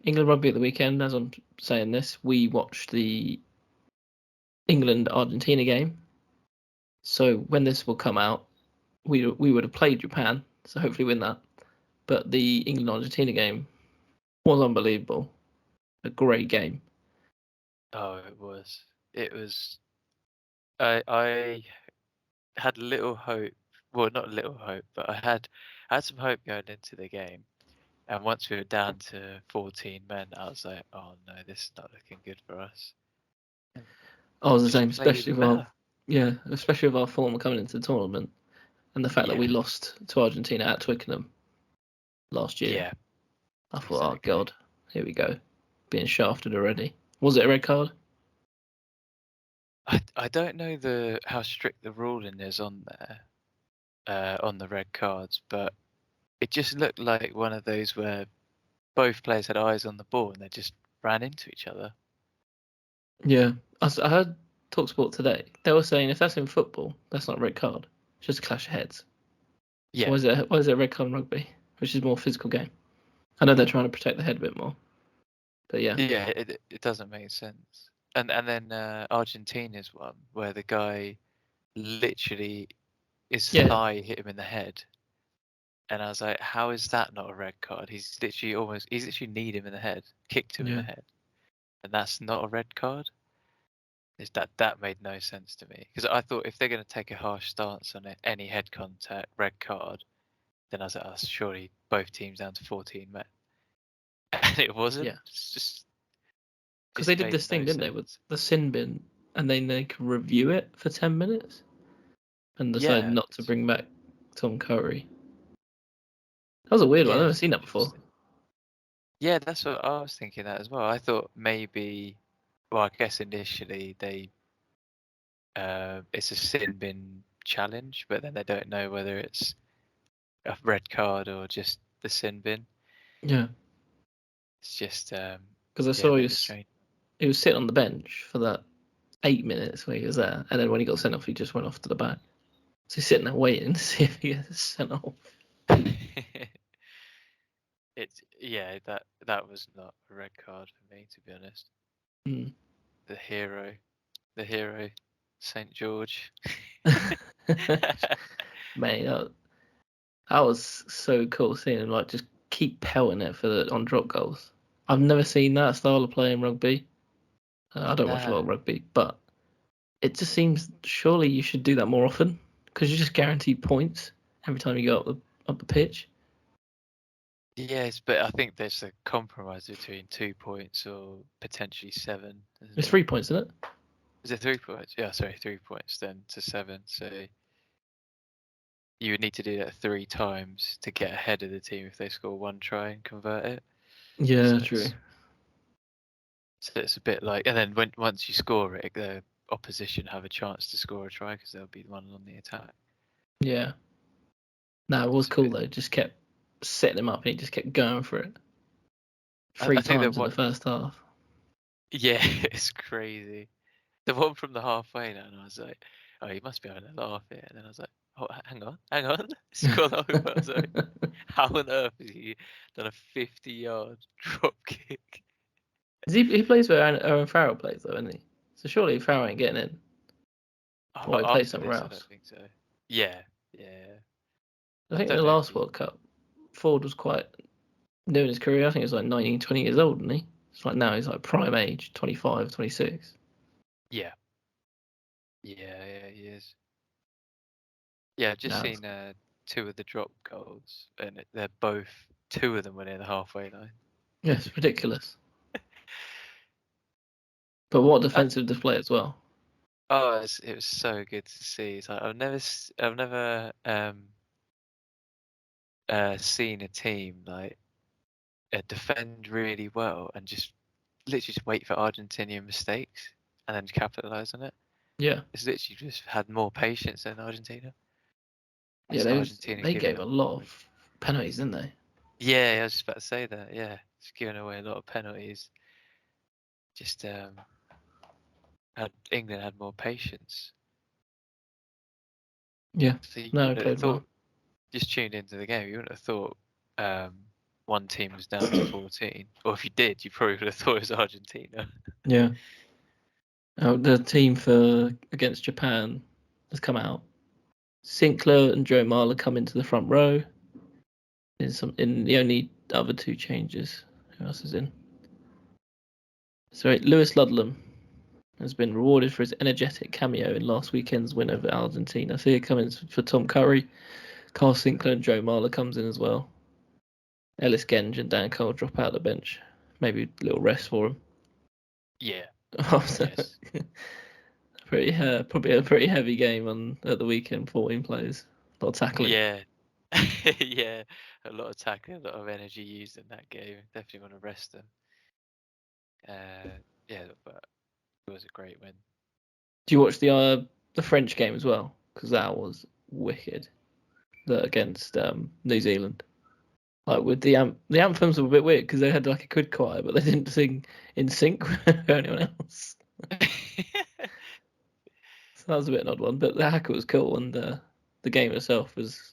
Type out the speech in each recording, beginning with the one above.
England rugby at the weekend. As I'm saying this, we watched the England Argentina game. So when this will come out, we would have played Japan, so hopefully win that. But the England Argentina game was unbelievable. A great game. Oh, it was. It was. I had little hope. Well, not little hope, but I had some hope going into the game. And once we were down to 14 men, I was like, oh no, this is not looking good for us. I was the Just same, played especially even with our better. especially with our form coming into the tournament, and the fact that we Yeah, lost to Argentina at Twickenham last year. yeah, I thought, oh exactly. god, here we go, being shafted already. Was it a red card? I don't know how strict the ruling is on there, on the red cards, but it just looked like one of those where both players had eyes on the ball and they just ran into each other. Yeah, I heard Talksport today. They were saying if that's in football, that's not a red card. It's just a clash of heads. So Yeah, why is it a red card in rugby, which is a more physical game? I know they're trying to protect the head a bit more, but yeah, yeah, it doesn't make sense. And then Argentina's one where the guy literally his yeah, thigh hit him in the head, and I was like, how is that not a red card? He's literally kneed him in the head, kicked him in the yeah, head, and that's not a red card. Is that made no sense to me, because I thought if they're going to take a harsh stance on it, any head contact, red card, then I was like, oh, surely both teams down to 14 men, and it wasn't. yeah. It's Because they just did made this thing, no didn't they, with sense. the sin bin, and then they could review it for 10 minutes, and decided Yeah, not to bring back Tom Curry. That was a weird one. I've yeah, never it's seen that before. interesting. Yeah, that's what I was thinking that as well. I thought maybe, well, I guess initially it's a sin bin challenge, but then they don't know whether it's a red card or just the sin bin. Yeah, It's just because I yeah, a saw bit of a strange. he was sitting on the bench for that 8 minutes where he was there, and then when he got sent off, he just went off to the back. So he's sitting there waiting to see if he gets sent off. It's yeah, that was not a red card for me, to be honest. Mm. The hero, Saint George. Mate, that was so cool seeing him like just keep pelting it on drop goals. I've never seen that style of play in rugby. I don't watch a lot No. of rugby, but it just seems surely you should do that more often because you just guarantee points every time you go up the pitch. Yes, but I think there's a compromise between 2 points or potentially 7, isn't It's it? 3 points, isn't it? Is it 3 points? Yeah, sorry, 3 points then to 7. So you would need to do that 3 times to get ahead of the team if they score one try and convert it. Yeah, So true. it's a bit like, and then once you score it, the opposition have a chance to score a try because they'll be the one on the attack. Yeah. No, it was It's a cool bit. though. Just kept setting him up and he just kept going for it. I Three think that times in the what. first half. Yeah, it's crazy. The one from the halfway line, I was like, oh, he must be having a laugh here. And then I was like, oh, hang on. It's gone over. I was like, how on earth has he done a 50-yard drop kick? He plays where Aaron Farrell plays though, isn't he? So surely Farrell ain't getting in. Or he plays After somewhere this, I don't else. think so. Yeah, yeah. I I think in the don't know if last he. World Cup, Ford was quite new in his career. I think he was like 19, 20 years old, isn't he? It's like now he's like prime age, 25, 26. Yeah, yeah, he is. Yeah, I've just No, seen 2 of the drop goals, and they're both 2 of them were near the halfway line. yeah, it's ridiculous. But what I, defensive display as well. oh, it was so good to see. It's like I've never seen a team like defend really well and just literally just wait for Argentinian mistakes and then capitalize on it. Yeah, It's literally just had more patience than Argentina. yeah, It's Argentina they giving gave a up. lot of penalties, didn't they? Yeah, I was just about to say that. Yeah, just giving away a lot of penalties. Just England had more patience. Yeah, So you no, wouldn't have played well. thought, just tuned into the game, you wouldn't have thought um, one team was down to 14. Or if you did, you probably would have thought it was Argentina. Yeah. The team against Japan has come out. Sinclair and Joe Marler come into the front row. In the only other two changes, who else is in? So Lewis Ludlam has been rewarded for his energetic cameo in last weekend's win over Argentina. So here comes for Tom Curry. Carl Sinclair and Joe Marler comes in as well. Ellis Genge and Dan Cole drop out the bench. Maybe a little rest for him. Yeah. Yes. Probably a pretty heavy game at the weekend. 14 players, a lot of tackling. Yeah. Yeah. A lot of tackling, a lot of energy used in that game. Definitely want to rest them. Yeah, but it was a great win. Do you watch the French game as well? Because that was wicked. Against New Zealand. Like with the anthems were a bit weird because they had like a good choir, but they didn't sing in sync with anyone else. So that was a bit an odd one. But the hacker was cool, and the game itself was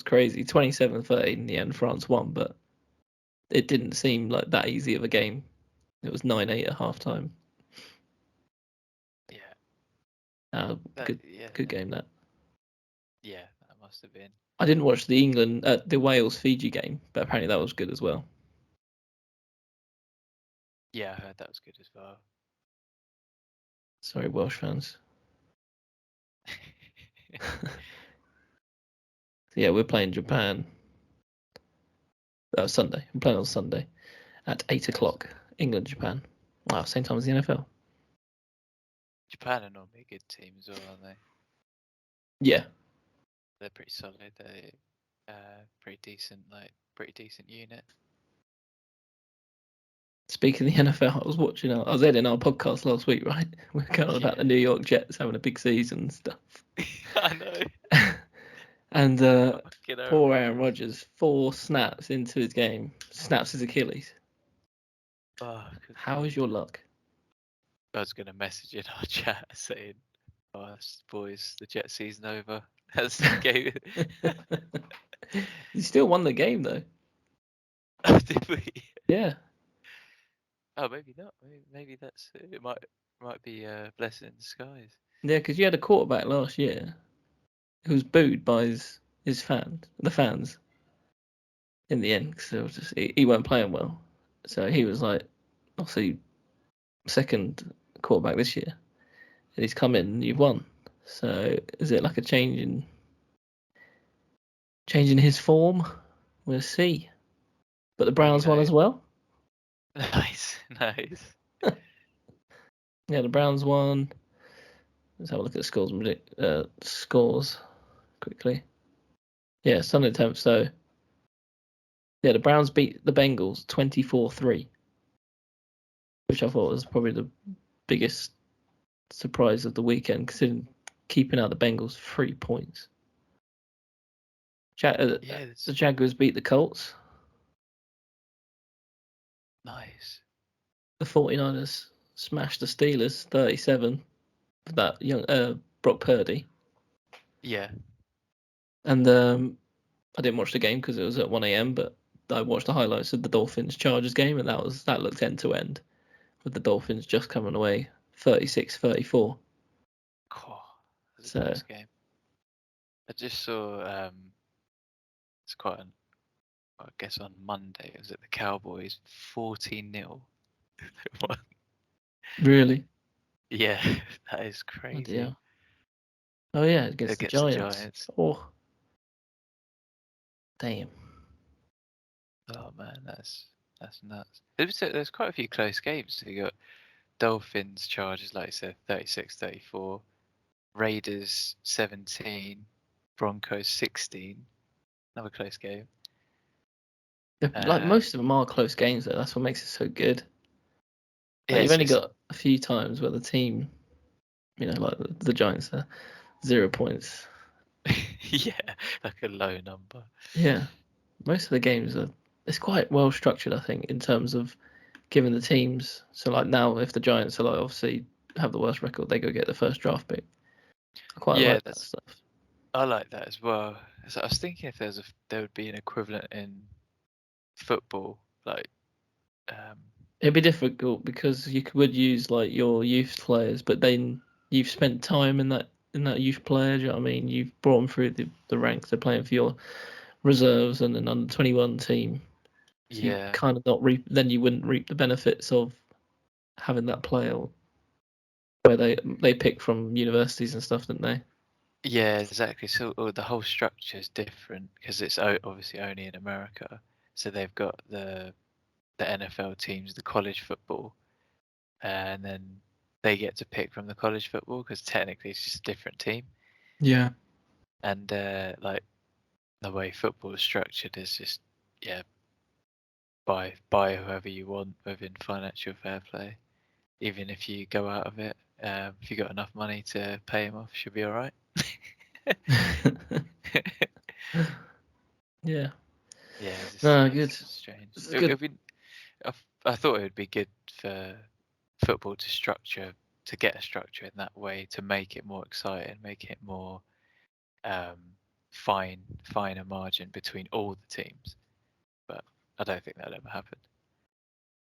crazy. 27-13 in the end, France won, but it didn't seem like that easy of a game. It was 9-8 at half time. Yeah. Good game that. Yeah, that must have been. I didn't watch the Wales Fiji game, but apparently that was good as well. Yeah, I heard that was good as well. Sorry, Welsh fans. So yeah, we're playing Japan. Sunday. We're playing on Sunday at 8:00. England, Japan. Wow, same time as the NFL. Japan are normally a good team as well, aren't they? Yeah. They're pretty solid. They pretty decent unit. Speaking of the NFL, I was editing our podcast last week, right? We were going on about the New York Jets having a big season and stuff. I know. And poor Aaron Rodgers, 4 snaps into his game, snaps his Achilles. Oh, how is your luck? I was going to message in our chat saying, boys, the Jet season over. That's the game. You still won the game, though. Oh, did we? Yeah. Oh, maybe not. Maybe that's it. Might be a blessing in disguise. Yeah, because you had a quarterback last year who was booed by the fans, in the end, because he weren't playing well. So he was like, obviously, second quarterback this year. And he's come in and you've won. So is it like a change in his form? We'll see. But the Browns won as well. Nice. Yeah, the Browns won. Let's have a look at the scores quickly. Yeah, Sunday 10th. So yeah, the Browns beat the Bengals 24-3, which I thought was probably the biggest surprise of the weekend, considering keeping out the Bengals 3 points. The Jaguars beat the Colts. Nice. The 49ers smashed the Steelers 37 with that young Brock Purdy. Yeah. And I didn't watch the game because it was at 1 a.m. But I watched the highlights of the Dolphins Chargers game, and that looked end to end, with the Dolphins just coming away 36-34. Cool. That's a close game. I just saw it's I guess on Monday, it was at the Cowboys 14-0. Really? Yeah, that is crazy. Oh yeah, against the Giants. Oh, damn. Oh man, that's nuts. There's quite a few close games. You got Dolphins, Chargers, like I said, 36-34. Raiders 17, Broncos 16. Another close game. Like most of them are close games, though. That's what makes it so good. Like, you've only got a few times where the team, like the Giants are 0 points. Yeah, like a low number. Yeah, most of the games it's quite well structured, I think, in terms of giving the teams. So like now, if the Giants are like obviously have the worst record, they go get the first draft pick. I quite like that stuff. I like that as well. So I was thinking if there would be an equivalent in football, like It'd be difficult because you would use like your youth players, but then you've spent time in that youth player. Do you know what I mean? You've brought them through the ranks. They're playing for your reserves and an under 21 team. So you yeah, kind of not reap. Then you wouldn't reap the benefits of having that player where they pick from universities and stuff, didn't they? yeah, exactly. So the whole structure is different because it's obviously only in America. So they've got the NFL teams, the college football, and then they get to pick from the college football because technically it's just a different team. Yeah. And like the way football is structured is just buy whoever you want within financial fair play. Even if you go out of it, if you got enough money to pay him off, should be all right. Yeah. Yeah, it's just, No, good. it's strange. It's good. I thought it would be good for football to get a structure in that way to make it more exciting, make it more finer margin between all the teams. But I don't think that'll ever happen.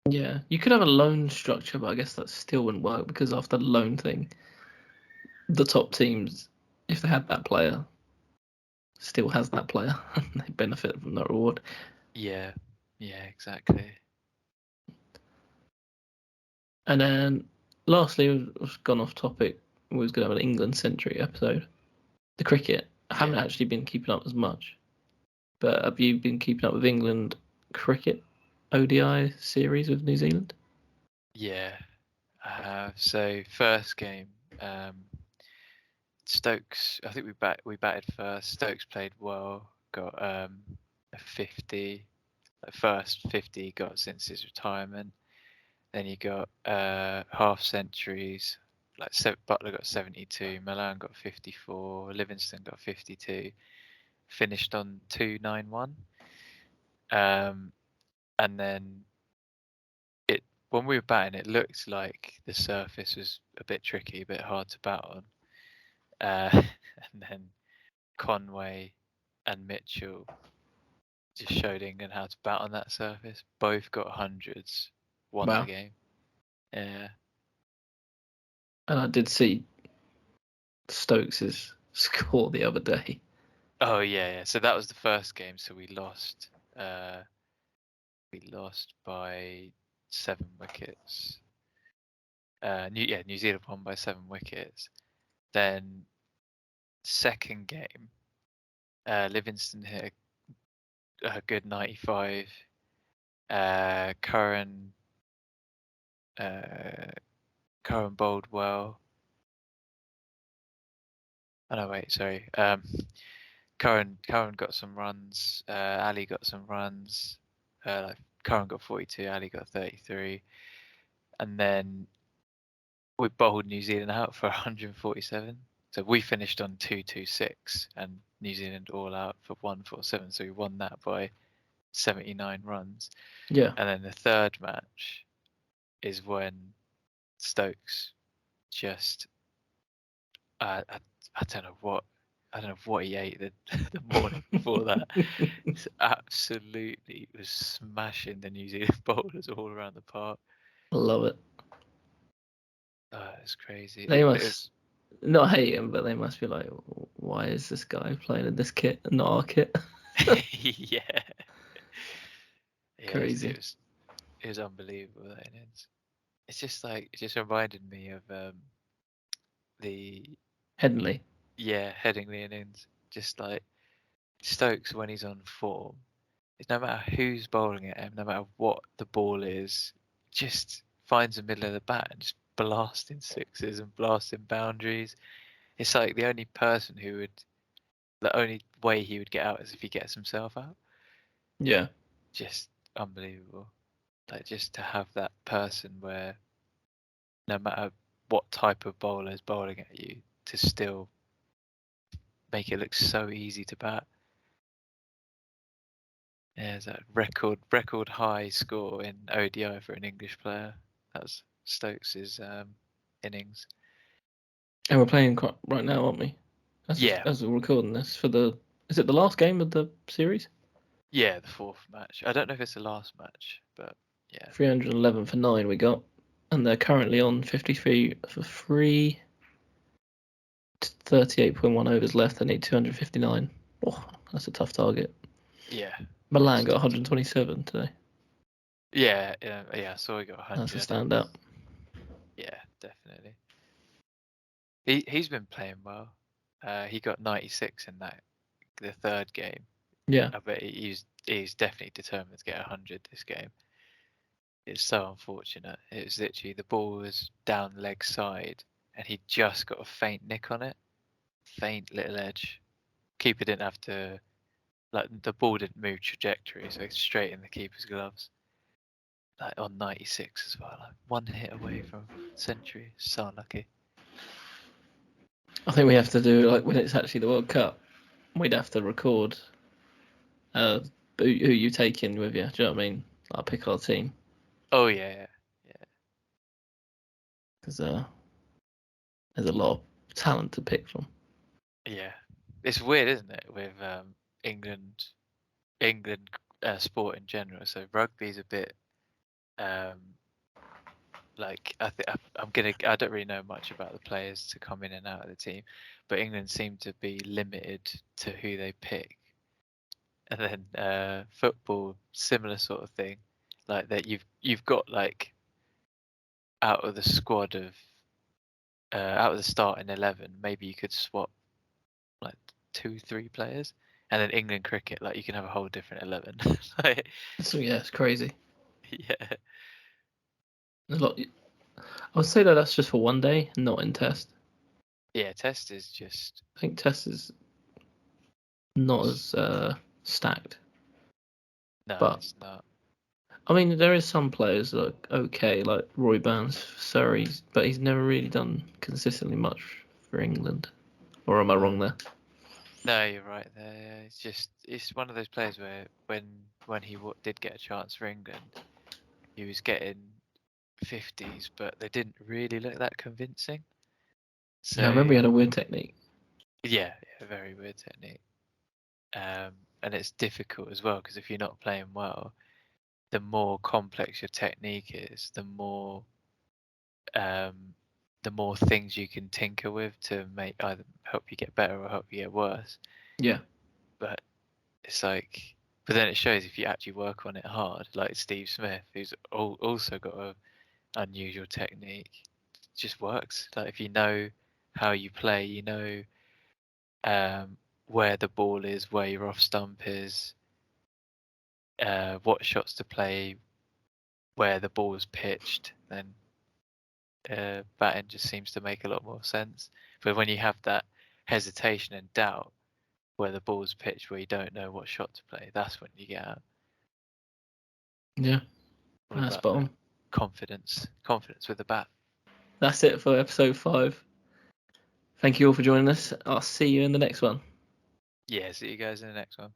Yeah, you could have a loan structure, but I guess that still wouldn't work because after the loan thing, the top teams, if they had that player, still has that player, and they benefit from that reward. Yeah, exactly. And then, lastly, we've gone off topic. We was going to have an England-centric episode. The cricket. I haven't Yeah. actually been keeping up as much, but have you been keeping up with England cricket ODI series with New Zealand? Yeah, I have. So first game, Stokes. I think we batted first. Stokes played well. Got a 50. The first 50 he got since his retirement. Then you got half centuries. Like Butler got 72, Milan got 54, Livingston got 52. Finished on 291. And then when we were batting, it looked like the surface was a bit tricky, a bit hard to bat on. And then Conway and Mitchell just showed England how to bat on that surface. Both got hundreds, won the Wow. game. Yeah. And I did see Stokes' score the other day. Oh yeah. So that was the first game. So we lost. We lost by 7 wickets. New Zealand won by 7 wickets. Then second game, Livingston hit a good 95. Curran bowled well. Oh no, wait, sorry. Curran got some runs. Ali got some runs. Curran got 42. Ali got 33. And then we bowled New Zealand out for 147. So we finished on 226, and New Zealand all out for 147. So we won that by 79 runs. Yeah. And then the third match is when Stokes just I don't know what he ate the morning before that. It's absolutely was smashing the New Zealand bowlers all around the park. Love it. It's crazy. They It must was not hate him, but they must be like, why is this guy playing in this kit and not our kit? yeah. Crazy. It was unbelievable that innings. It's just like it just reminded me of the Headingley. Headingley innings. Just like Stokes when he's on form, it's no matter who's bowling at him, no matter what the ball is, just finds the middle of the bat and just blasting sixes and blasting boundaries. It's like the only way he would get out is if he gets himself out. Yeah. Just unbelievable. Like just to have that person where no matter what type of bowler is bowling at you, to still make it look so easy to bat. Yeah, it's a record high score in ODI for an English player. That was Stokes's innings. And we're playing right now, aren't we? Yeah, As we're recording this is it the last game of the series? Yeah, the fourth match. I don't know if it's the last match, but yeah. 311 for 9 we got. And they're currently on 53 for 3. 38.1 overs left. They need 259. Oh, that's a tough target. Yeah. Milan got 127 today. Yeah, I saw he got 100. That's a standout. Yeah, definitely. He's been playing well. He got 96 in the third game. Yeah. I bet he's definitely determined to get 100 this game. It's so unfortunate. It was literally the ball was down the leg side, and he just got a faint nick on it, faint little edge. Keeper didn't have to, like the ball didn't move trajectory, so it's straight in the keeper's gloves. Like on 96 as well, like one hit away from century. So unlucky. I think we have to do, like, when it's actually the World Cup, we'd have to record who you take in with you. Do you know what I mean? Like, pick our team. Oh yeah. Because there's a lot of talent to pick from. Yeah, it's weird, isn't it, with England sport in general. So rugby's a bit like I don't really know much about the players to come in and out of the team, but England seem to be limited to who they pick. And then football, similar sort of thing, like that you've got like out of the squad of out of the starting 11, maybe you could swap like 2-3 players, and then England cricket, like you can have a whole different 11. Like, So yeah, it's crazy. yeah, A lot. I would say that that's just for one day, not in Test. yeah. Test is just I think Test is not as stacked. no, But it's not. I mean, there is some players like okay, like Roy Burns for Surrey, but he's never really done consistently much for England. Or am I wrong there? No, you're right there. Yeah. It's one of those players where when he did get a chance for England, he was getting 50s, but they didn't really look that convincing. So Yeah, I remember he had a weird technique. yeah, very weird technique. And it's difficult as well because if you're not playing well, the more complex your technique is, the more things you can tinker with to make either help you get better or help you get worse. Yeah. But it's like, but then it shows if you actually work on it hard, like Steve Smith, who's also got a unusual technique, it just works. Like if you know how you play, you know where the ball is, where your off stump is, what shots to play, where the ball is pitched, then batting just seems to make a lot more sense. But when you have that hesitation and doubt where the ball's pitched, where you don't know what shot to play, that's when you get out. Yeah. All That's about spot that on. confidence with the bat. That's it for episode 5. Thank you all for joining us. I'll see you in the next one. Yeah, see you guys in the next one.